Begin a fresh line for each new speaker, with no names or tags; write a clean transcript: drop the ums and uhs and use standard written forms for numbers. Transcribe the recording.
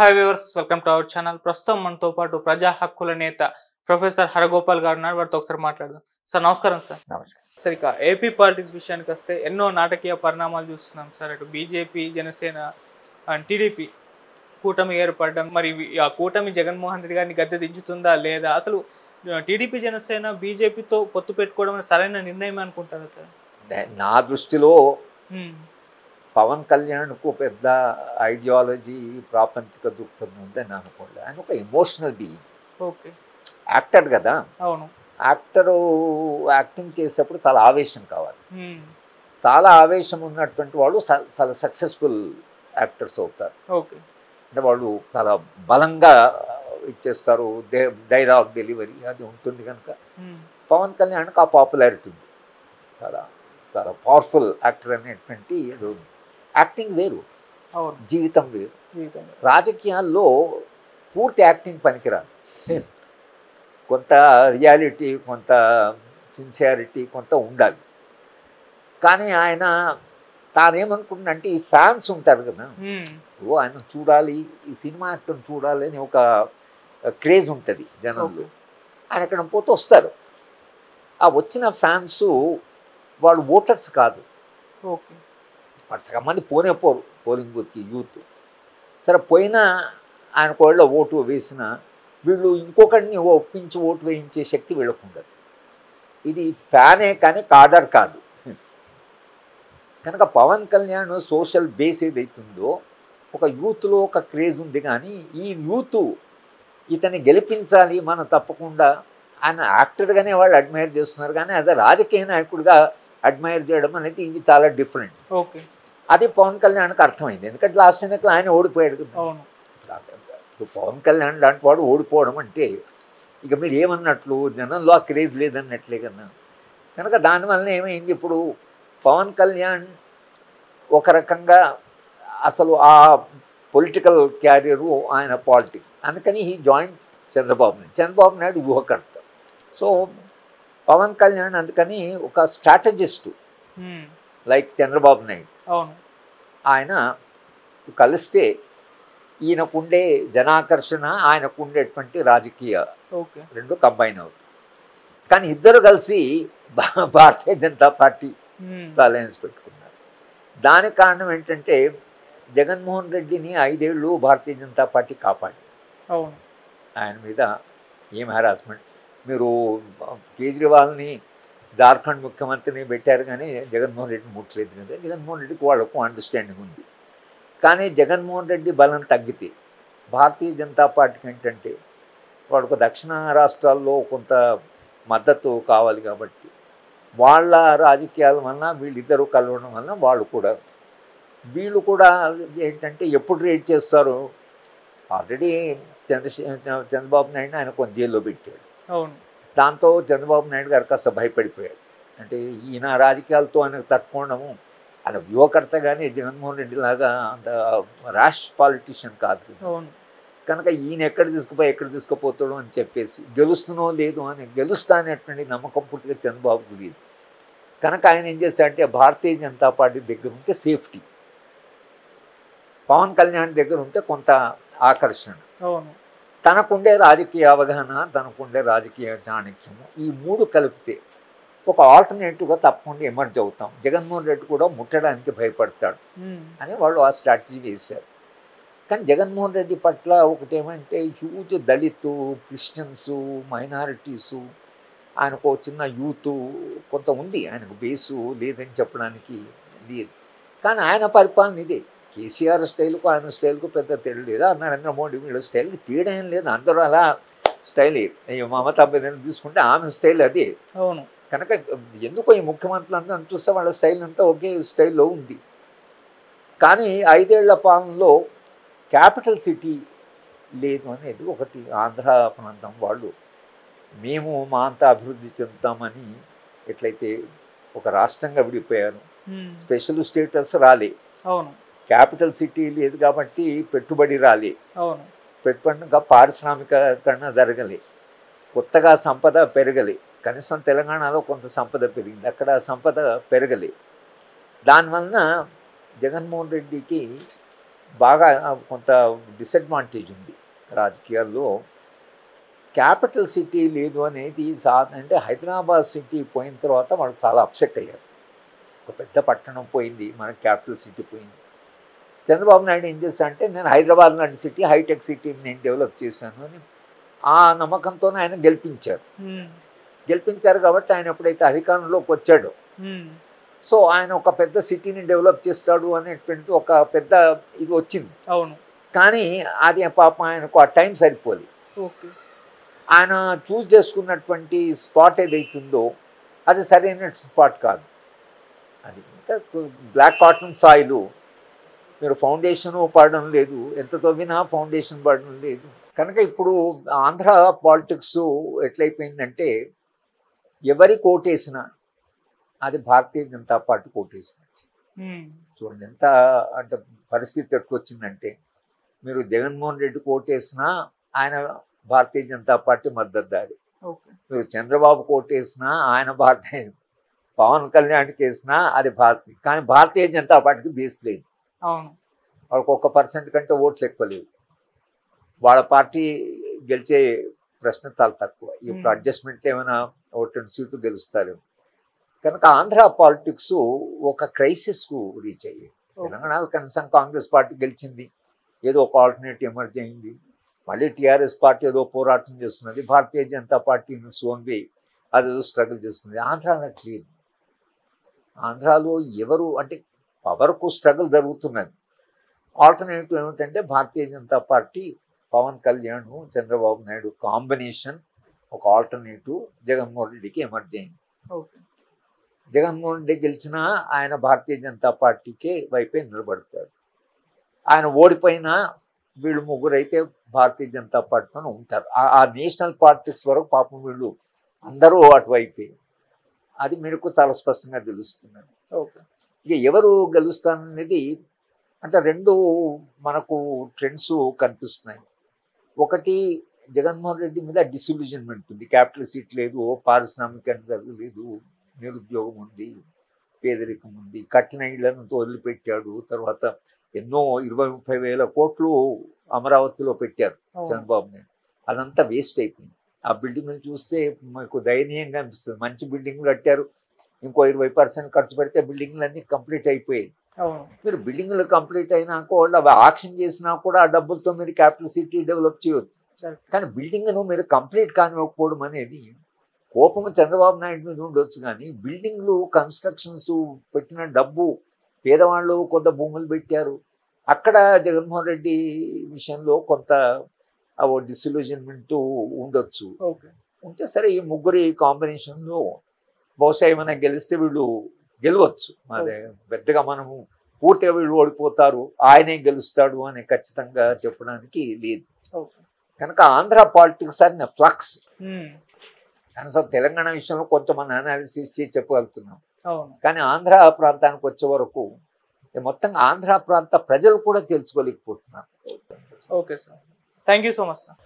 Hi viewers, welcome to our channel. ప్రస్తుతం మనతో పాటు ప్రజా హక్కుల నేత ప్రొఫెసర్ హరగోపాల్ గారు ఉన్నారు. వారితో ఒకసారి మాట్లాడదాం. సార్ నమస్కారం. సార్
నమస్కారం.
సార్, ఇక ఏపీ పాలిటిక్స్ విషయానికి వస్తే ఎన్నో నాటకీయ పరిణామాలు చూస్తున్నాం సార్. అటు బీజేపీ, జనసేన అండ్ టీడీపీ కూటమి ఏర్పడడం, మరి ఆ కూటమి జగన్మోహన్ రెడ్డి గారిని గద్దె దించుతుందా లేదా, అసలు టీడీపీ జనసేన బీజేపీతో పొత్తు పెట్టుకోవడం సరైన నిర్ణయం అనుకుంటారా సార్?
నా దృష్టిలో పవన్ కళ్యాణ్కు పెద్ద ఐడియాలజీ, ప్రాపంచిక దృక్పథం ఉందని అనుకోండి. ఆయన ఒక ఎమోషనల్ బీయింగ్.
ఓకే,
యాక్టర్ కదా.
అవును.
యాక్టరు యాక్టింగ్ చేసేప్పుడు చాలా ఆవేశం కావాలి. చాలా ఆవేశం ఉన్నటువంటి వాళ్ళు చాలా సక్సెస్ఫుల్ యాక్టర్స్ అవుతారు.
ఓకే,
అంటే వాళ్ళు చాలా బలంగా ఇచ్చేస్తారు. డైలాగ్ డెలివరీ అది ఉంటుంది కనుక పవన్ కళ్యాణ్కి ఆ పాపులారిటీ ఉంది. చాలా చాలా పవర్ఫుల్ యాక్టర్ అనేటువంటి యాక్టింగ్ వేరు, జీవితం వేరు. రాజకీయాల్లో పూర్తి యాక్టింగ్ పనికిరాదు. కొంత రియాలిటీ, కొంత సిన్సియారిటీ కొంత ఉండాలి. కానీ ఆయన తానేమనుకుంటున్నంటే ఈ ఫ్యాన్స్ ఉంటారు కదా, ఆయన చూడాలి, ఈ సినిమా యాక్టర్ని చూడాలి అని ఒక క్రేజ్ ఉంటుంది జనంలో. ఆయన ఎక్కడ పోతే వస్తారు. ఆ వచ్చిన ఫ్యాన్స్ వాళ్ళు ఓటర్స్ కాదు.
ఓకే,
వాడు సగం మంది పోనే పోరు పోలింగ్ బూత్కి, యూత్. సరే పోయినా ఆయన కోళ్ళ ఓటు వేసిన వీళ్ళు ఇంకొకరిని ఒప్పించి ఓటు వేయించే శక్తి వీళ్ళకు ఉండదు. ఇది ఫ్యానే కానీ కాదర్ కాదు. కనుక పవన్ కళ్యాణ్ సోషల్ బేస్ ఏదైతుందో ఒక యూత్లో ఒక క్రేజ్ ఉంది. కానీ ఈ యూత్ ఇతన్ని గెలిపించాలి మనం తప్పకుండా. ఆయన యాక్టర్గానే వాళ్ళు అడ్మైర్ చేస్తున్నారు, కానీ యాజ్ అ రాజకీయ నాయకుడిగా అడ్మైర్ చేయడం అనేది ఇవి చాలా డిఫరెంట్.
ఓకే,
అది పవన్ కళ్యాణ్కి అర్థమైంది. ఎందుకంటే లాస్ట్ ఎన్నికలు ఆయన ఓడిపోయాడు కదా. పవన్ కళ్యాణ్ లాంటి వాడు ఓడిపోవడం అంటే ఇక మీరు ఏమన్నట్లు, జనంలో ఆ క్రేజ్ లేదన్నట్లే కదా. కనుక దానివల్ల ఏమైంది, ఇప్పుడు పవన్ కళ్యాణ్ ఒక రకంగా అసలు ఆ పొలిటికల్ క్యారియరు ఆయన పాలిటిక్స్, అందుకని ఈ జాయింట్ చంద్రబాబు నాయుడు యువకర్త. సో పవన్ కళ్యాణ్ అందుకని ఒక స్ట్రాటజిస్టు లైక్ చంద్రబాబు నాయుడు. ఆయన కలిస్తే ఈయనకుండే జనాకర్షణ, ఆయనకుండేటువంటి రాజకీయ రెండు కంబైన్ అవుతుంది. కానీ ఇద్దరు కలిసి భారతీయ జనతా పార్టీ అలయన్స్ పెట్టుకున్నారు. దానికి కారణం ఏంటంటే జగన్మోహన్ రెడ్డిని 5 ఏళ్ళు భారతీయ జనతా పార్టీ కాపాడి, ఆయన మీద ఏం హెరాస్మెంట్. మీరు కేజ్రీవాల్ని జార్ఖండ్ ముఖ్యమంత్రిని పెట్టారు, కానీ జగన్మోహన్ రెడ్డిని ముట్టలేదు కదా. జగన్మోహన్ రెడ్డికి వాళ్ళకు అండర్స్టాండింగ్ ఉంది. కానీ జగన్మోహన్ రెడ్డి బలం తగ్గితే భారతీయ జనతా పార్టీకి ఏంటంటే వాడుకు దక్షిణ రాష్ట్రాల్లో కొంత మద్దతు కావాలి. కాబట్టి వాళ్ళ రాజకీయాల వలన వీళ్ళిద్దరూ కలవడం వలన వీళ్ళు కూడా ఏంటంటే ఎప్పుడు రేట్ చేస్తారు. ఆల్రెడీ చంద్రబాబు నాయుడు ఆయన కొంత జైల్లో పెట్టాడు. దాంతో చంద్రబాబు నాయుడు గారు కాస్త భయపడిపోయాడు. అంటే ఈయన రాజకీయాలతో ఆయనకు తట్టుకోవడము, ఆయన యువకర్త కానీ జగన్మోహన్ రెడ్డి లాగా అంత ర్యాష్ పాలిటీషియన్ కాదు. కనుక ఈయన ఎక్కడ తీసుకుపోతాడు అని చెప్పేసి గెలుస్తునో లేదు అని గెలుస్తా అనేటువంటి నమ్మకం పూర్తిగా చంద్రబాబుకు లేదు. కనుక ఆయన ఏం చేశాడంటే భారతీయ జనతా పార్టీ దగ్గర ఉంటే సేఫ్టీ, పవన్ కళ్యాణ్ దగ్గర ఉంటే కొంత ఆకర్షణ, తనకుండే రాజకీయ అవగాహన, తనకుండే రాజకీయ చాణక్యము, ఈ మూడు కలిపితే ఒక ఆల్టర్నేటివ్గా తప్పకుండా ఎమర్జ్ అవుతాం. జగన్మోహన్ రెడ్డి కూడా ముట్టడానికి భయపడతాడు అని వాళ్ళు ఆ స్ట్రాటజీ వేశారు. కానీ జగన్మోహన్ రెడ్డి పట్ల ఒకటేమంటే హ్యూజ్ దళితు, క్రిస్టియన్సు, మైనారిటీసు, ఆయనకు చిన్న యూత్ కొంత ఉంది, ఆయనకు బేసు లేదని చెప్పడానికి లేదు. కానీ ఆయన పరిపాలన ఇదే. కేసీఆర్ స్టైల్కు ఆయన స్టైల్కు పెద్ద తేడా లేదా, నరేంద్ర మోడీ వీళ్ళ స్టైల్కి తేడా ఏం లేదు. అందరూ అలా స్టైల్. మమతా బెనర్జీ తీసుకుంటే ఆమె స్టైల్ అదే. కనుక ఎందుకో ఈ ముఖ్యమంత్రులు అందరూ చూస్తే వాళ్ళ స్టైల్ అంతా ఒకే స్టైల్లో ఉంది. కానీ 5 ఏళ్ల పాలనలో క్యాపిటల్ సిటీ లేదు అనేది ఒకటి. ఆంధ్ర ప్రాంతం వాళ్ళు మేము మా అంతా అభివృద్ధి చెందుతామని ఎట్లయితే ఒక రాష్ట్రంగా విడిపోయారు, స్పెషల్ స్టేటస్ రాలే, క్యాపిటల్ సిటీ లేదు కాబట్టి పెట్టుబడి రాలే, పెట్టుబడిగా పారిశ్రామికీకరణ జరగలే, కొత్తగా సంపద పెరగలే. కనీసం తెలంగాణలో కొంత సంపద పెరిగింది, అక్కడ సంపద పెరగలే. దానివలన జగన్మోహన్ రెడ్డికి బాగా కొంత డిసడ్వాంటేజ్ ఉంది రాజకీయాల్లో. క్యాపిటల్ సిటీ లేదు అనేది అంటే హైదరాబాద్ సిటీ పోయిన తర్వాత వాళ్ళు చాలా అప్సెట్ అయ్యారు. ఒక పెద్ద పట్టణం పోయింది, మనకి క్యాపిటల్ సిటీ పోయింది. చంద్రబాబు నాయుడు ఏం చేశారంటే నేను హైదరాబాద్ లాంటి సిటీ, హైటెక్ సిటీని నేను డెవలప్ చేశాను అని ఆ నమ్మకంతోనే ఆయన గెలిపించారు. కాబట్టి ఆయన ఎప్పుడైతే అధికారంలోకి వచ్చాడో సో ఆయన ఒక పెద్ద సిటీని డెవలప్ చేస్తాడు అనేటువంటి ఒక పెద్ద ఇది వచ్చింది.
అవును.
కానీ అది పాపం ఆయనకు ఆ టైం సరిపోలేదు. ఆయన చూస్ చేసుకున్నటువంటి స్పాట్ ఏదైతుందో అది సరైన స్పాట్ కాదు. అది ఇంకా బ్లాక్ కాటన్ సాయిలు, మీరు ఫౌండేషన్ పడడం లేదు, ఎంత తవ్వినా ఫౌండేషన్ పడడం లేదు. కనుక ఇప్పుడు ఆంధ్ర పాలిటిక్స్ ఎట్లయిపోయిందంటే ఎవరి కోటేసినా అది భారతీయ జనతా పార్టీ కోటేసినట్టు. చూడండి ఎంత అంటే పరిస్థితి ఎట్లొచ్చిందంటే మీరు జగన్మోహన్ రెడ్డి కోటేసినా ఆయన భారతీయ జనతా పార్టీ మద్దతుదారి, మీరు చంద్రబాబు కోటేసినా ఆయన పవన్ కళ్యాణ్కి వేసినా అది కానీ భారతీయ జనతా పార్టీకి బేస్ లేదు. వాళ్ళకి 1% కంటే ఓట్లు ఎక్కువ లేవు. వాళ్ళ పార్టీ గెలిచే ప్రశ్న చాలా తక్కువ. ఇప్పుడు అడ్జస్ట్మెంట్ ఏమైనా 2 సీట్లు గెలుస్తారు. కనుక ఆంధ్ర పాలిటిక్స్ ఒక క్రైసిస్కు రీచ్ అయ్యాయి. తెలంగాణలో కనీసం కాంగ్రెస్ పార్టీ గెలిచింది, ఏదో ఒక ఆల్టర్నేటివ్ ఎమర్జ్ అయింది. మళ్ళీ టీఆర్ఎస్ పార్టీ ఏదో పోరాటం చేస్తున్నది, భారతీయ జనతా పార్టీ సోన్వే అదేదో స్ట్రగుల్ చేస్తుంది. ఆంధ్రాలో లేదు. ఆంధ్రాలో ఎవరు అంటే పవర్కు స్ట్రగుల్ జరుగుతున్నది. ఆల్టర్నేటివ్ ఏమిటంటే భారతీయ జనతా పార్టీ, పవన్ కళ్యాణ్, చంద్రబాబు నాయుడు కాంబినేషన్ ఒక ఆల్టర్నేటివ్ జగన్మోహన్ రెడ్డికి ఎమర్జ్ అయింది. జగన్మోహన్ రెడ్డి గెలిచినా ఆయన భారతీయ జనతా పార్టీకే వైపే నిలబడతాడు. ఆయన ఓడిపోయినా వీళ్ళు ముగ్గురు అయితే భారతీయ జనతా పార్టీతో ఉంటారు. ఆ నేషనల్ పాలిటిక్స్ వరకు పాపం వీళ్ళు అందరూ అటువైపే. అది మీకు చాలా స్పష్టంగా తెలుస్తున్నది. ఇక ఎవరు గెలుస్తారనేది అంటే 2 మనకు ట్రెండ్స్ కనిపిస్తున్నాయి. ఒకటి జగన్మోహన్ రెడ్డి మీద డిసిల్యూజన్మెంట్ ఉంది. క్యాపిటల్ సీట్ లేదు, పారిశ్రామికరణ జరగలేదు, నిరుద్యోగం ఉంది, పేదరికం ఉంది, కట్టిన ఇళ్లను వదిలిపెట్టాడు. తర్వాత ఎన్నో 20-30 వేల కోట్లు అమరావతిలో పెట్టారు చంద్రబాబు నాయుడు. అదంతా వేస్ట్ అయిపోయింది. ఆ బిల్డింగ్లు చూస్తే మీకు దయనీయంగా అనిపిస్తుంది. మంచి బిల్డింగ్లు కట్టారు, ఇంకో 20% ఖర్చు పెడితే బిల్డింగ్లు అన్నీ కంప్లీట్ అయిపోయాయి. మీరు బిల్డింగ్లు కంప్లీట్ అయినాక వాళ్ళు అవి ఆక్షన్ చేసినా కూడా ఆ డబ్బులతో మీరు క్యాపిటల్ సిటీ డెవలప్ చేయొచ్చు. కానీ బిల్డింగ్ను మీరు కంప్లీట్ కానివ్వకపోవడం అనేది కోపం చంద్రబాబు నాయుడు మీద ఉండొచ్చు. కానీ బిల్డింగ్లు కన్స్ట్రక్షన్స్ పెట్టిన డబ్బు పేదవాళ్ళు కొంత భూములు పెట్టారు. అక్కడ జగన్మోహన్ రెడ్డి విషయంలో కొంత డిసిల్యూజన్మెంట్ ఉండొచ్చు. ఉంటే సరే ఈ ముగ్గురి కాంబినేషన్లో బహుశా ఏమైనా గెలిస్తే వీళ్ళు గెలవచ్చు. అదే పెద్దగా మనము పూర్తిగా వీళ్ళు ఓడిపోతారు, ఆయనే గెలుస్తాడు అని ఖచ్చితంగా చెప్పడానికి లేదు. కనుక ఆంధ్ర పాలిటిక్స్ అనే ఫ్లక్స్. కనీసం తెలంగాణ విషయంలో కొంతమంది అనాలిసిస్ చేసి చెప్పగలుగుతున్నాం. కానీ ఆంధ్ర ప్రాంతానికి వచ్చే వరకు మొత్తంగా ఆంధ్ర ప్రాంత ప్రజలు కూడా తెలుసుకోలేకపోతున్నారు.
Okay sir, thank you so much sir.